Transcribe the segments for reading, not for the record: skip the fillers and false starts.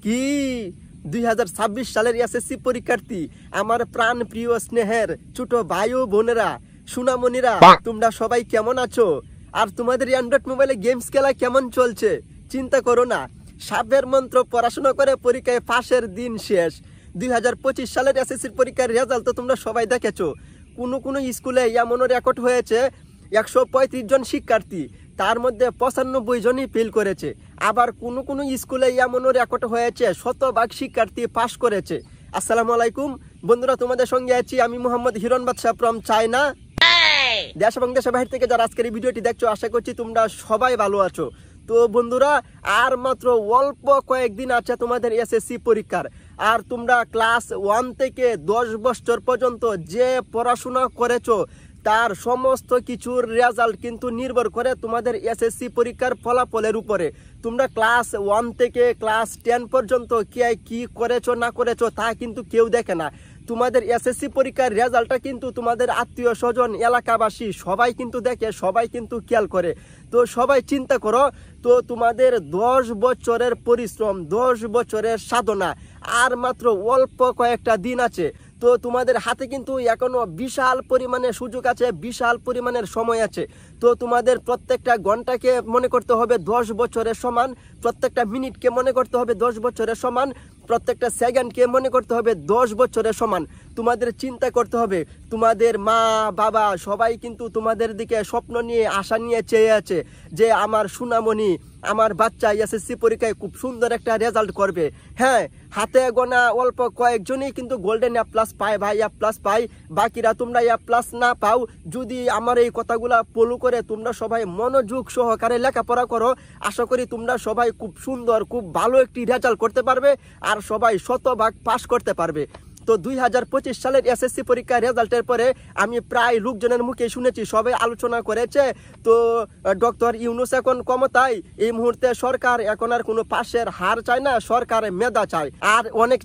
কি 2026 সালের এসএসসি পরীক্ষার্থী, আমার প্রাণ প্রিয় স্নেহের ছোট ভাই ও বোনেরা, সুনামণিরা, তোমরা সবাই কেমন আছো? আর তোমাদের অ্যান্ড্রয়েড মোবাইলে গেমস খেলা কেমন চলছে? চিন্তা করো না, সাবের মন্ত্র পড়াশোনা করে পরীক্ষায় পাশের দিন শেষ। 2025 সালের এসএসসির পরীক্ষার রেজাল্ট তো তোমরা সবাই দেখেছো। কোনো স্কুলে এমনও রেকর্ড হয়েছে 135 জন শিক্ষার্থী, তার মধ্যে 95 জনই ফেল করেছে। আবার কোনো স্কুলে এমনও রেকর্ড হয়েছে 100% শিক্ষার্থী পাশ করেছে। আসসালামু আলাইকুম বন্ধুরা, তোমাদের সঙ্গে আছি আমি মোহাম্মদ হিরণ বাদশাহ ফ্রম চায়না। দেশ এবং দেশের বাইরে থেকে যারা আজকের এই ভিডিওটি দেখছো, আশা করছি তোমরা সবাই ভালো আছো। তো বন্ধুরা, আর মাত্র অল্প কয়েকদিন আছে তোমাদের এসএসসি পরীক্ষার। আর তোমরা ক্লাস 1 থেকে 10 বছর পর্যন্ত যে পড়াশোনা করেছো তার সমস্ত কিছুর রেজাল্ট কিন্তু নির্ভর করে তোমাদের এসএসসি পরীক্ষার ফলাফলের উপরে। তোমরা ক্লাস 1 থেকে ক্লাস 10 পর্যন্ত কে কি করেছো না করেছো তা কিন্তু কেউ দেখে না। তোমাদের এসএসসি পরীক্ষার রেজাল্টটা কিন্তু তোমাদের আত্মীয় স্বজন, এলাকাবাসী সবাই কিন্তু দেখে, সবাই কিন্তু খেয়াল করে। তো সবাই চিন্তা করো, তো তোমাদের 10 বছরের পরিশ্রম, 10 বছরের সাধনা আর মাত্র অল্প কয়েকটা দিন আছে। তো তোমাদের হাতে কিন্তু এখনো বিশাল পরিমাণে সুযোগ আছে, বিশাল পরিমাণের সময় আছে। তো তোমাদের প্রত্যেকটা ঘন্টাকে মনে করতে হবে 10 বছরের সমান, প্রত্যেকটা মিনিটকে মনে করতে হবে 10 বছরের সমান, প্রত্যেকটা সেকেন্ডকে মনে করতে হবে 10 বছরের সমান। তোমাদের চিন্তা করতে হবে, তোমাদের মা বাবা সবাই কিন্তু তোমাদের দিকে স্বপ্ন নিয়ে, আশা নিয়ে চেয়ে আছে যে আমার সুনামণি, আমার বাচ্চা এসএসসি পরীক্ষায় খুব সুন্দর একটা রেজাল্ট করবে। হ্যাঁ, হাতে গোনা অল্প কয়েকজনই কিন্তু গোল্ডেন এ প্লাস পায়, ভাই এ প্লাস পায়, বাকিরা তোমরা এ প্লাস না পাও। যদি আমার এই কথাগুলা ফলো করে তোমরা সবাই মনোযোগ সহকারে লেখাপড়া করো, আশা করি তোমরা সবাই খুব সুন্দর, খুব ভালো একটি রেজাল্ট করতে পারবে আর সবাই 100% পাস করতে পারবে। তো 2025 সালের এসএসসি পরীক্ষার রেজাল্টের পরে আমি প্রায় লোকজনের মুখে শুনেছি, সবাই আলোচনা করেছে। তো ডক্টর ইউনূস এখন ক্ষমতায়, এই মুহূর্তে সরকার এখন আর কোনো পাশের হার চায় না, সরকার মেধা চায়। আর অনেক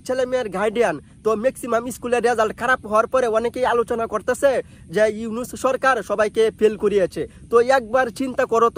ছেলে মেয়ের গার্ডিয়ান, তো ম্যাক্সিমাম স্কুলের রেজাল্ট খারাপ হওয়ার পরে অনেকেই আলোচনা করতেছে যে ইউনূস সরকার সবাইকে ফেল করিয়েছে। তো একবার চিন্তা করো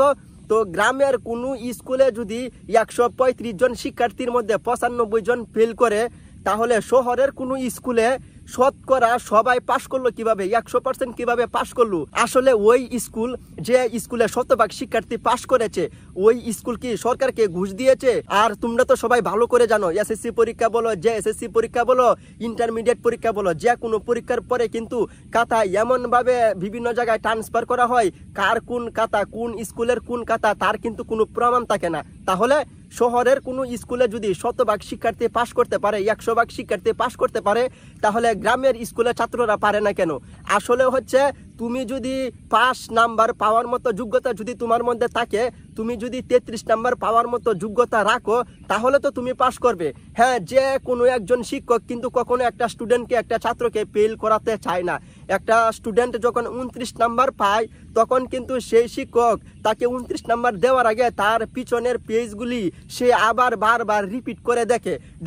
তো গ্রামের কোনো স্কুলে যদি 135 জন শিক্ষার্থীর মধ্যে 95 জন ফেল করে, তাহলে শহরের কোনো স্কুলে শতকরা সবাই পাশ করলো কিভাবে, 100% কিভাবে পাশ করলো? আসলে ওই স্কুল, যে স্কুলে 100% শিক্ষার্থী পাশ করেছে, ওই স্কুল কি সরকারকে ঘুষ দিয়েছে? আর তোমরা তো সবাই ভালো করে জানো, এসএসসি পরীক্ষা বলো, যে এসএসসি পরীক্ষা বলো, ইন্টারমিডিয়েট পরীক্ষা বলো, যে কোনো পরীক্ষার পরে কিন্তু খাতা এমনভাবে বিভিন্ন জায়গায় ট্রান্সফার করা হয়, কার কোন খাতা, কোন স্কুলের কোন খাতা, তার কিন্তু কোনো প্রমাণ থাকে না। তাহলে শহরের কোনো স্কুলে যদি 100% শিক্ষার্থী পাশ করতে পারে, 100% শিক্ষার্থী পাশ করতে পারে, তাহলে গ্রামের স্কুলের ছাত্ররা পারে না কেন? আসলে হচ্ছে, তুমি যদি 5 নাম্বার পাওয়ার মতো যোগ্যতা যদি তোমার মধ্যে থাকে, তুমি যদি 33 নাম্বার পাওয়ার মতো যোগ্যতা রাখো, তাহলে তো তুমি পাস করবে। হ্যাঁ, যে কোনো একজন শিক্ষক কিন্তু কখনো একটা স্টুডেন্টকে, একটা ছাত্রকে ফেল করাতে চায় না। একটা স্টুডেন্ট যখন 29 নাম্বার পায়, তখন কিন্তু সেই শিক্ষক তাকে 29 নাম্বার দেওয়ার আগে তার পিছনের পেজগুলি সে আবার বারবার রিপিট করে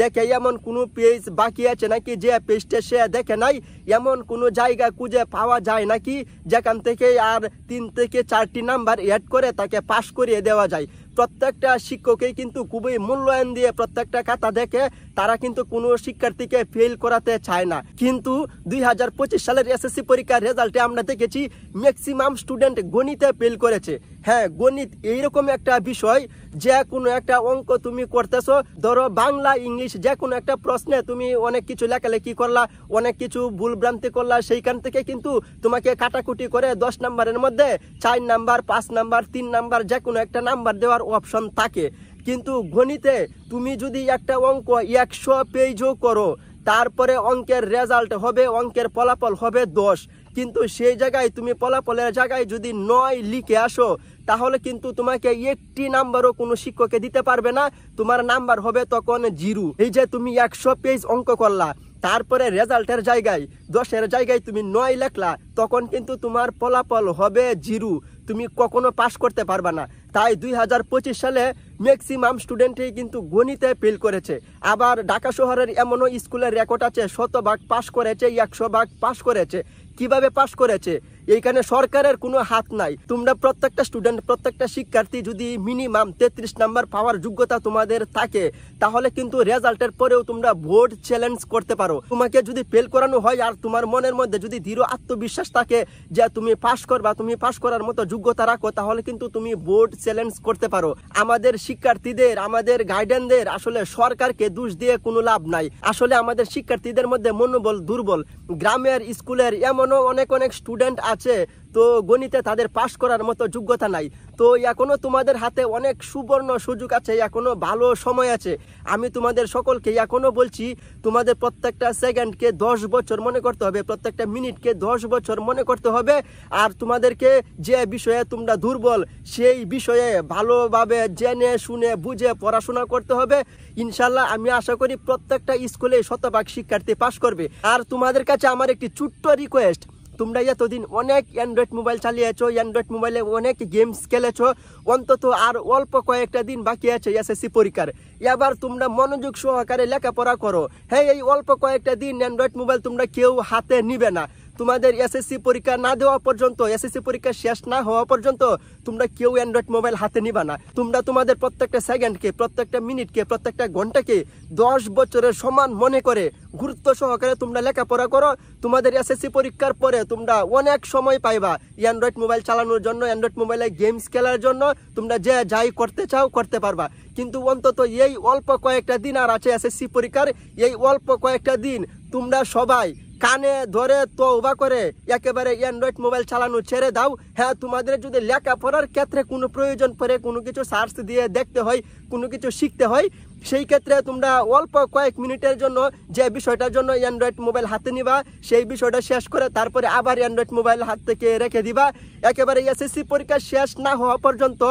দেখে এমন কোনো পেজ বাকি আছে নাকি, যে পেজটা সে দেখে নাই এমন কোনো জায়গা খুঁজে পাওয়া যায় নাকি যেখান থেকে আর 3 থেকে 4টি নাম্বার অ্যাড করে তাকে পাস করিয়ে দেওয়া যায়। প্রত্যেকটা শিক্ষকই কিন্তু খুবই মূল্যায়ন দিয়ে প্রত্যেকটা খাতা দেখে, তারা কিন্তু কোনো শিক্ষার্থীকে ফেল করাতে চায় না। কিন্তু 2025 সালের এসএসসি পরীক্ষার রেজাল্টে আমরা দেখেছি ম্যাক্সিমাম স্টুডেন্ট গণিতে ফেল করেছে। হ্যাঁ, গণিত এইরকম একটা বিষয়, যে কোনো একটা অঙ্ক তুমি করতেছো, ধরো বাংলা, ইংলিশ, যে কোনো একটা প্রশ্নে তুমি অনেক কিছু লেখালেখি করলা, অনেক কিছু ভুলভ্রান্তি করলা, সেইখান থেকে কিন্তু তোমাকে কাটাকুটি করে 10 নাম্বারের মধ্যে 4 নাম্বার, 5 নাম্বার, 3 নাম্বার, যে কোনো একটা নাম্বার দেওয়ার অপশন থাকে। কিন্তু গণিতে তুমি যদি একটা অঙ্ক 100 পেজও করো, তারপরে অঙ্কের রেজাল্ট হবে, অঙ্কের ফলাফল হবে 10, কিন্তু সেই জায়গায় তুমি ফলাফলের জায়গায় যদি 9 লিখে আসো, তাহলে কিন্তু তোমাকে 1টি নাম্বারও কোনো শিক্ষকে দিতে পারবে না, তোমার নাম্বার হবে তখন 0। এই যে তুমি 100 পেজ অঙ্ক করলা, তারপরে রেজাল্টের জায়গায় 10-এর জায়গায় তুমি 9 লেখলা, তখন কিন্তু তোমার ফলাফল হবে 0, তুমি কখনো পাস করতে পারবা না। তাই 2025 সালে ম্যাক্সিমাম স্টুডেন্টই কিন্তু গণিতে ফেল করেছে। আবার ঢাকা শহরের এমনও স্কুলের রেকর্ড আছে 100% পাস করেছে, 100% পাস করেছে। কিভাবে পাস করেছে? এইখানে সরকারের কোনো হাত নাই। তোমরা প্রত্যেকটা স্টুডেন্ট, প্রত্যেকটা শিক্ষার্থী যদি মিনিমাম 33 নাম্বার পাওয়ার যোগ্যতা তোমাদের থাকে, তাহলে কিন্তু রেজাল্টের পরেও তোমরা বোর্ড চ্যালেঞ্জ করতে পারো। তোমাকে যদি ফেল করানো হয় আর তোমার মনের মধ্যে যদি দৃঢ় আত্মবিশ্বাস থাকে যে তুমি পাস করবা, তুমি পাস করার মতো যোগ্যতা রাখো, তাহলে কিন্তু তুমি বোর্ড চ্যালেঞ্জ করতে পারো। আমাদের শিক্ষার্থীদের, আমাদের গার্ডিয়ানদের আসলে সরকারকে দোষ দিয়ে কোনো লাভ নাই। আসলে আমাদের শিক্ষার্থীদের মধ্যে মনোবল দুর্বল। গ্রামের স্কুলের এমনও অনেক স্টুডেন্ট আছে তো গণিতে তাদের পাশ করার মতো যোগ্যতা নাই। তো এখনো তোমাদের হাতে অনেক সুবর্ণ সুযোগ আছে, এখনো ভালো সময় আছে। আমি তোমাদের সকলকে এখনো বলছি, তোমাদের প্রত্যেকটা সেকেন্ডকে 10 বছর মনে করতে হবে, প্রত্যেকটা মিনিটকে 10 বছর মনে করতে হবে। আর তোমাদেরকে যে বিষয়ে তোমরা দুর্বল সেই বিষয়ে ভালোভাবে জেনে শুনে বুঝে পড়াশোনা করতে হবে। ইনশাল্লাহ আমি আশা করি প্রত্যেকটা স্কুলে 100% শিক্ষার্থী পাশ করবে। আর তোমাদের কাছে আমার একটি ছোট্ট রিকোয়েস্ট, তোমরা এতদিন অনেক অ্যান্ড্রয়েড মোবাইল চালিয়েছো, অ্যান্ড্রয়েড মোবাইলে অনেক গেমস খেলেছো, অন্তত আর অল্প কয়েকটা দিন বাকি আছে এসএসসি পরীক্ষার। এবার তোমরা মনোযোগ সহকারে লেখাপড়া করো। হ্যাঁ, এই অল্প কয়েকটা দিন অ্যান্ড্রয়েড মোবাইল তোমরা কেউ হাতে নিবে না। তোমাদের এসএসসি পরীক্ষা না দেওয়া পর্যন্ত, এসএসসি পরীক্ষা শেষ না হওয়া পর্যন্ত তোমরা কেউ অ্যান্ড্রয়েড মোবাইল হাতে নিবা না। তোমরা তোমাদের প্রত্যেকটা সেকেন্ডকে, প্রত্যেকটা মিনিটকে, প্রত্যেকটা ঘন্টাকে 10 বছরের সমান মনে করে গুরুত্ব সহকারে তোমরা লেখাপড়া করো। তোমাদের এসএসসি পরীক্ষার পরে তোমরা অনেক সময় পাইবা অ্যান্ড্রয়েড মোবাইল চালানোর জন্য, অ্যান্ড্রয়েড মোবাইলে গেমস খেলার জন্য। তোমরা যে যাই করতে চাও করতে পারবা, কিন্তু অন্তত এই অল্প কয়েকটা দিন আর আছে এসএসসি পরীক্ষার। এই অল্প কয়েকটা দিন তোমরা সবাই কানে ধরে তওবা করে একেবারে অ্যান্ড্রয়েড মোবাইল চালানো ছেড়ে দাও। হ্যাঁ, তোমাদের যদি লেখাপড়ার ক্ষেত্রে কোনো প্রয়োজন পড়ে, কোনো কিছু সার্চ দিয়ে দেখতে হয়, কোনো কিছু শিখতে হয়, সেই ক্ষেত্রে তোমরা অল্প কয়েক মিনিটের জন্য যে বিষয়টার জন্য অ্যান্ড্রয়েড মোবাইল হাতে নিবা, সেই বিষয়টা শেষ করে তারপরে আবার অ্যান্ড্রয়েড মোবাইল হাত থেকে রেখে দিবা। একেবারে এসএসসি পরীক্ষা শেষ না হওয়া পর্যন্ত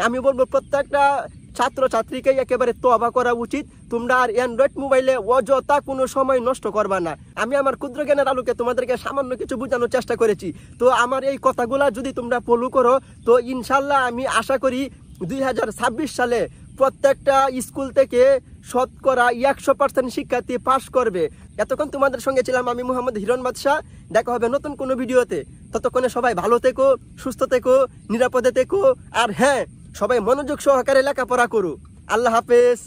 আমি বলবো প্রত্যেকটা ছাত্রছাত্রীকে একেবারে তওবা করা উচিত। তোমরা আর অ্যান্ড্রয়েড মোবাইলে অযথা কোনো সময় নষ্ট করবা না। আমি আমার ক্ষুদ্র জ্ঞানের আলোকে তোমাদেরকে সামান্য কিছু বোঝানোর চেষ্টা করেছি। তো আমার এই কথাগুলা যদি তোমরা ফলো করো, তো ইনশাল্লাহ আমি আশা করি 2026 সালে প্রত্যেকটা স্কুল থেকে শতকরা 100% শিক্ষার্থী পাস করবে। এতক্ষণ তোমাদের সঙ্গে ছিলাম আমি মোহাম্মদ হিরণ বাদশা। দেখা হবে নতুন কোনো ভিডিওতে। ততক্ষণে সবাই ভালো থেকো, সুস্থ থেকো, নিরাপদে থেকো। আর হ্যাঁ, সবাই মনোযোগ সহকারে লেখাপড়া করো। আল্লাহ হাফেজ।